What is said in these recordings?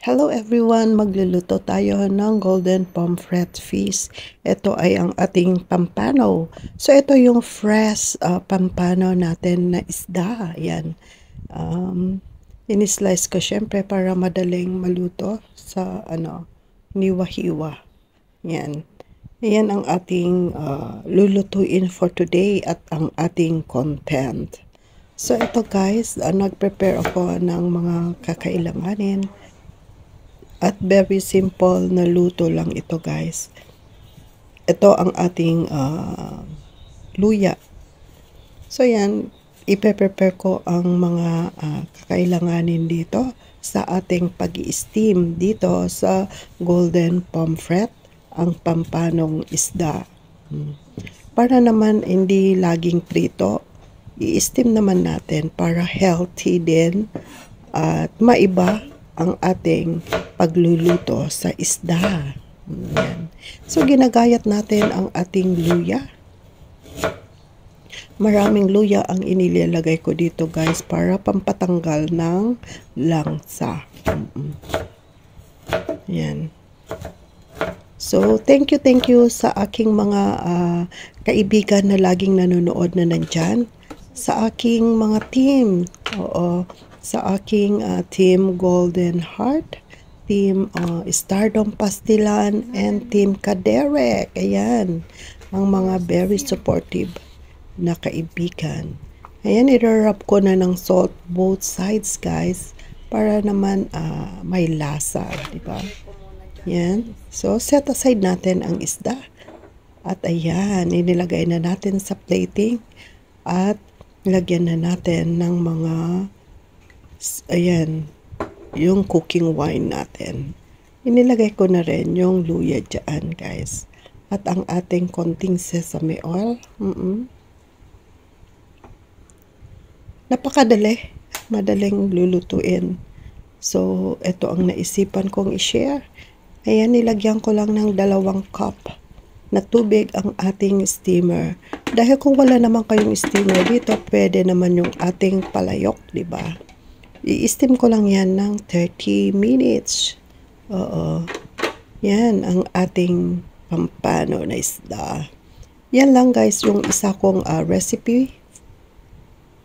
Hello everyone! Magluluto tayo ng golden pomfret fish. Ito ay ang ating pampano. So ito yung fresh pampano natin na isda. Ayan. Inislice ko syempre para madaling maluto sa hiwa-hiwa. Yan. Yan ang ating lulutuin for today at ang ating content. So ito guys, nag-prepare ako ng mga kakailanganin. At very simple na luto lang ito guys. Ito ang ating luya. So yan, ipe-prepare ko ang mga kakailanganin dito sa ating pag-i-steam dito sa golden pomfret, ang pampanong isda. Para naman hindi laging prito, i-steam naman natin para healthy din at maiba ang ating pagluluto sa isda. Yan. So, ginagayat natin ang ating luya. Maraming luya ang inilalagay ko dito guys para pampatanggal ng langsa. Yan. So, thank you sa aking mga kaibigan na laging nanonood na nandyan. Sa aking mga team. Oo. Sa aking Team Golden Heart, Team Stardom Pastilan, and Team Kaderek. Ayan, ang mga very supportive na kaibigan. Ayan, i-wrap ko na ng salt both sides, guys, para naman may lasa, di ba? Yan. So, set aside natin ang isda. At ayan, inilagay na natin sa plating. At lagyan na natin ng mga ayan, yung cooking wine natin. Inilagay ko na rin yung luya dyan, guys. At ang ating konting sesame oil. Napakadali. Madaling lulutuin. So, ito ang naisipan kong i-share. Ayan, nilagyan ko lang ng 2 cup na tubig ang ating steamer. Dahil kung wala naman kayong steamer dito, pwede naman yung ating palayok, di ba? I-steam ko lang yan ng 30 minutes. Oo. Yan ang ating pampano na isda. Yan lang guys yung isa kong recipe.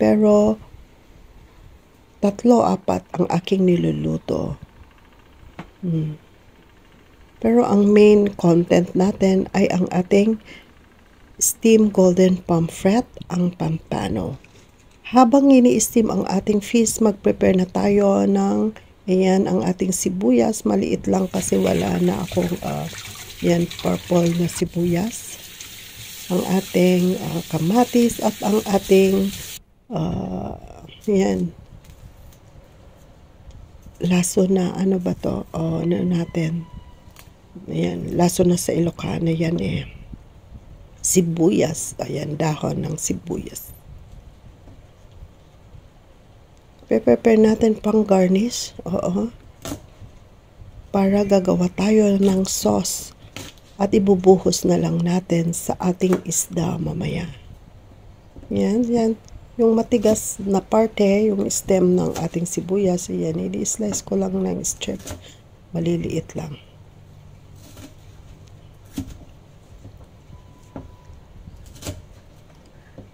Pero 3-4 ang aking niluluto. Pero ang main content natin ay ang ating steam golden pomfret, ang pampano. Habang ini-steam ang ating fish, mag-prepare na tayo ng, ayan, ang ating sibuyas. Maliit lang kasi wala na akong, yan, purple na sibuyas. Ang ating kamatis at ang ating, yan, laso na, ano ba to? Ano natin? Ayan, laso na sa Ilocano, yan eh. Sibuyas, ayan, dahon ng sibuyas. Prepare natin pang garnish. Oo. Para gagawa tayo ng sauce. At ibubuhos na lang natin sa ating isda mamaya. Yan, yan. Yung matigas na parte, yung stem ng ating sibuyas, yan, i-slice ko lang ng strip. Maliliit lang.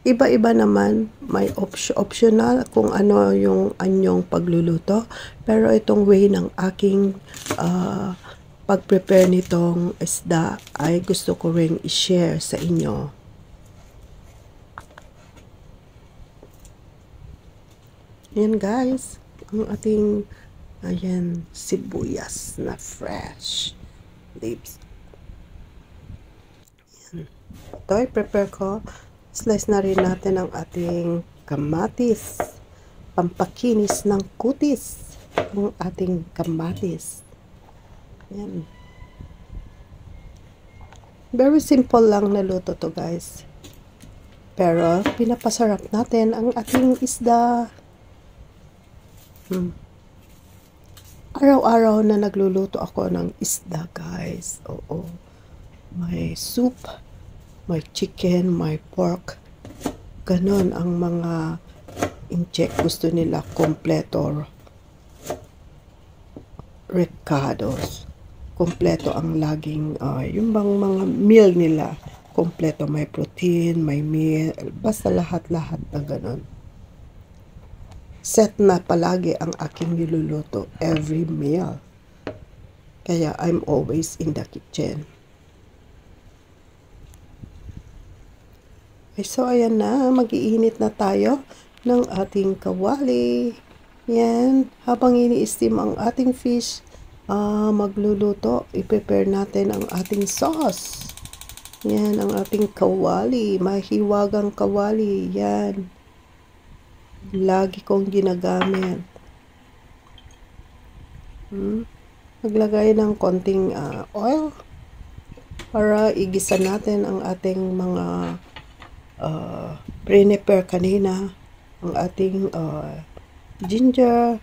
Iba-iba naman, may optional kung ano yung anyong pagluluto. Pero itong way ng aking pag-prepare nitong isda ay gusto ko ring i-share sa inyo. Yan guys, ang ating ayan, sibuyas na fresh leaves. Yan. Ito ay prepare ko. Slice na rin natin ang ating kamatis. Pampakinis ng kutis. Ang ating kamatis. Yan. Very simple lang na luto to guys. Pero pinapasarap natin ang ating isda. Araw-araw na nagluluto ako ng isda guys. Oo. May soup. May chicken, may pork. Ganon ang mga in-check. Gusto nila kompleto. Ricardo's. Kompleto ang laging, yung bang mga meal nila. Kompleto, may protein, may meal, basta lahat-lahat na ganun. Set na palagi ang aking niluluto every meal. Kaya I'm always in the kitchen. Okay, so ayan na, mag-iinit na tayo ng ating kawali. Yan, habang ini-steam ang ating fish, magluluto, i-prepare natin ang ating sauce. Yan, ang ating kawali, mahiwagang kawali, yan. Lagi kong ginagamit. Maglagay ng konting oil para igisa natin ang ating mga prepare kanina, ang ating ginger,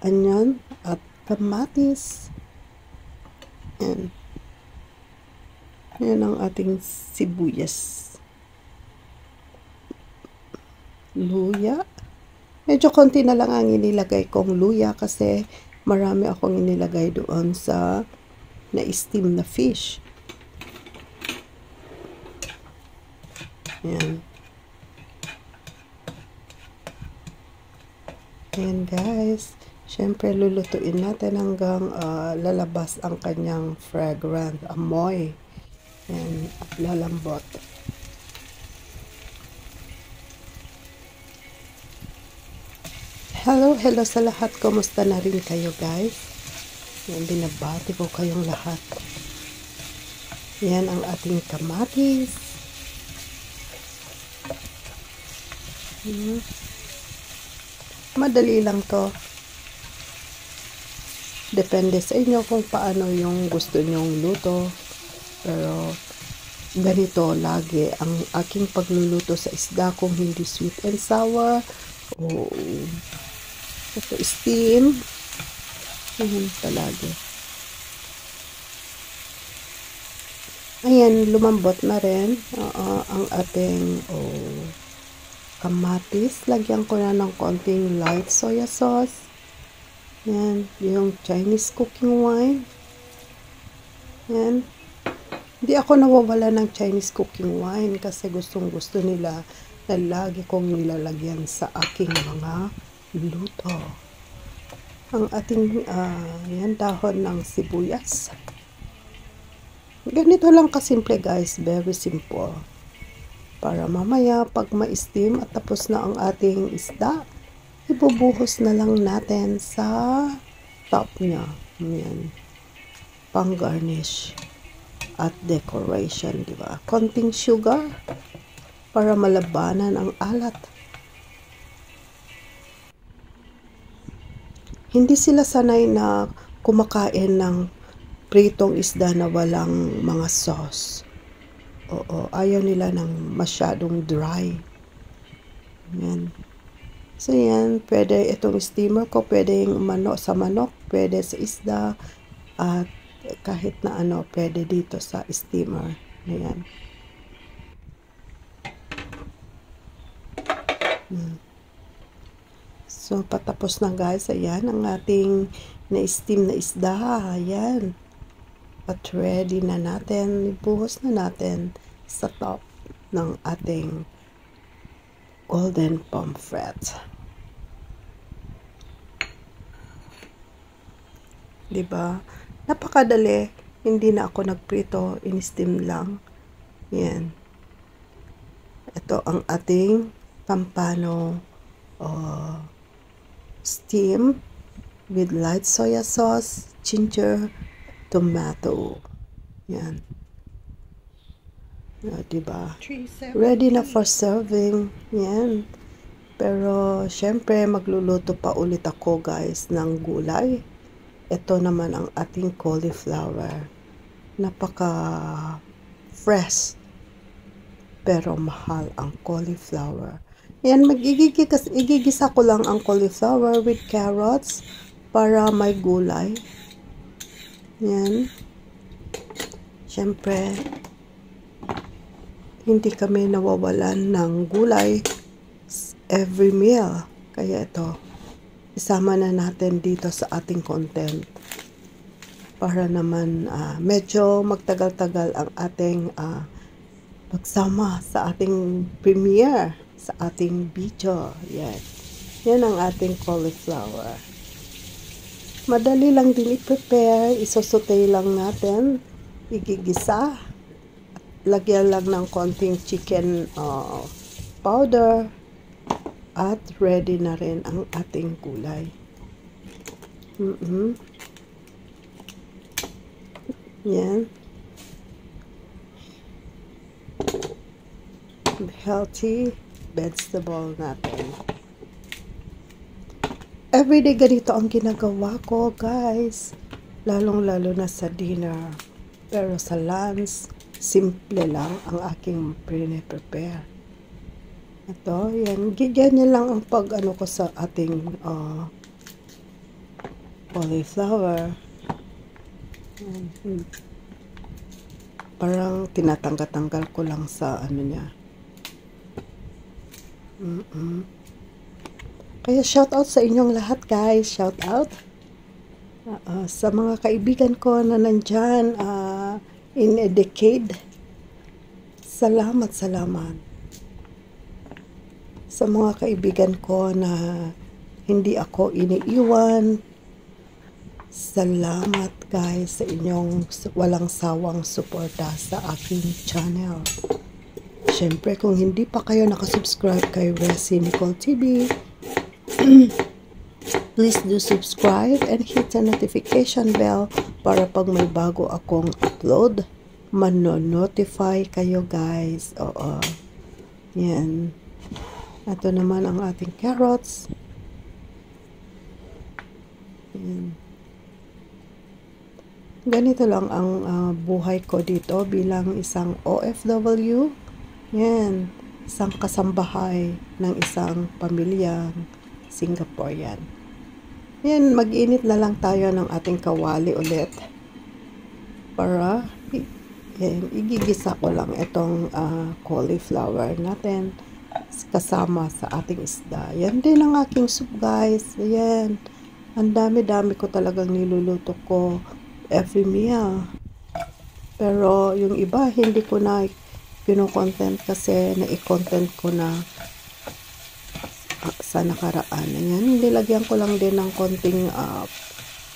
onion, at kamatis. Yan. Yan ang ating sibuyas. Luya. Medyo konti na lang ang inilagay kong luya kasi marami akong inilagay doon sa na-steam na fish. Yan. Ayan guys. Siyempre lulutuin natin hanggang lalabas ang kanyang fragrant amoy. Yan. At lalambot. Hello sa lahat. Kumusta na rin kayo guys? Yan, binabati ko kayong lahat. Yan ang ating kamatis. Madali lang to. Depende sa inyo kung paano yung gusto nyong luto. Pero ganito lagi ang aking pagluluto sa isda, kung hindi sweet and sour o ito steam. Palagi. Ayan, lumambot na rin ang ating kamatis. Lagyan ko na ng konting light soya sauce. Yan, yung Chinese cooking wine. Yan. Hindi ako nawawala ng Chinese cooking wine kasi gustong-gusto nila na lagi kong nilalagyan sa aking mga luto. Ang ating yan, dahon ng sibuyas. Ganito lang kasimple guys, very simple. Para mamaya pag ma-steam at tapos na ang ating isda, ibubuhos na lang natin sa top niya. Yan. Pang garnish at decoration, di ba? Konting sugar para malabanan ang alat. Hindi sila sanay na kumakain ng pritong isda na walang mga sauce. Oo, ayaw nila ng masyadong dry. Yan. So yan, pwede itong steamer ko, pwede sa manok, pwede sa isda, at kahit na ano, pwede dito sa steamer. Ayan. So, patapos na guys. Ayan, ang ating na-steam na isda. Ayan. At ready na natin. Ibuhos na natin sa top ng ating golden pomfret. Diba? Napakadali. Hindi na ako nagprito. In-steam lang. Yan. Ito ang ating pampano steam with light soya sauce, ginger, tomato. Yan. Diba? Ready na for serving. Yan. Pero, syempre, magluluto pa ulit ako, guys, ng gulay. Ito naman ang ating cauliflower. Napaka-fresh. Pero, mahal ang cauliflower. Yan, igigisa ko lang ang cauliflower with carrots para may gulay. Yan. Syempre, hindi kami nawawalan ng gulay every meal. Kaya ito, isama na natin dito sa ating content. para naman medyo magtagal-tagal ang ating pagsama sa ating premiere, sa ating video. Yan ang ating cauliflower. Madali lang din i-prepare, isosaute lang natin, igigisa, lagyan lang ng konting chicken powder, at ready na rin ang ating gulay. Yan. Healthy vegetable natin. Everyday ganito ang ginagawa ko, guys. Lalong-lalo na sa dinner. Pero sa lunch, simple lang ang aking prepare. Ito, yan. Ganyan lang ang pag-ano ko sa ating cauliflower. Parang tinatanggal-tanggal ko lang sa ano niya. Kaya shout out sa inyong lahat, guys. Shout out sa mga kaibigan ko na nandyan in a decade. Salamat. Sa mga kaibigan ko na hindi ako iniiwan. Salamat, guys, sa inyong walang sawang suporta sa aking channel. Siyempre, kung hindi pa kayo nakasubscribe kay Resi Nicole TV, please do subscribe and hit the notification bell para pag may bago akong upload, mano-notify kayo, guys. Oo. Yan. Ito naman ang ating carrots. Yan. Ganito lang ang buhay ko dito bilang isang OFW. Yan. Isang kasambahay ng isang pamilyang Singaporean. Yan, mag-init na lang tayo ng ating kawali ulit. Para igigisa ko lang itong cauliflower natin kasama sa ating isda. Yan din ang aking soup, guys. Ayan. Ang dami-dami ko talagang niluluto ko every meal. Pero yung iba, hindi ko na pino-content kasi na-content ko na sa nakaraan. Ayan. Nilagyan ko lang din ng konting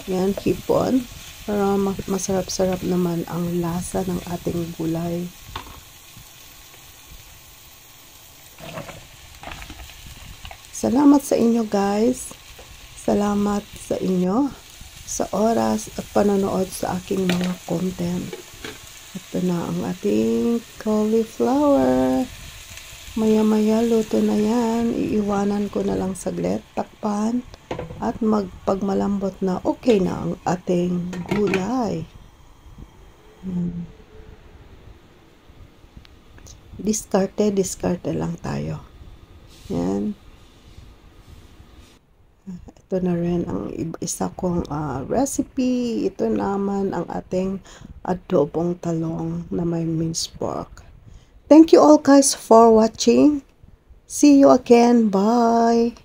yan, hipon. Para masarap-sarap naman ang lasa ng ating gulay. Salamat sa inyo, guys. Salamat sa inyo sa oras at panonood sa aking mga content. Ito na ang ating cauliflower. Maya-maya luto na yan. Iiwanan ko na lang saglit, takpan, at pagmalambot na okay na ang ating gulay. Diskarte lang tayo. Yan. Ito na rin ang isa kong recipe. Ito naman ang ating adobong talong na may minced pork. Thank you all, guys, for watching. See you again. Bye.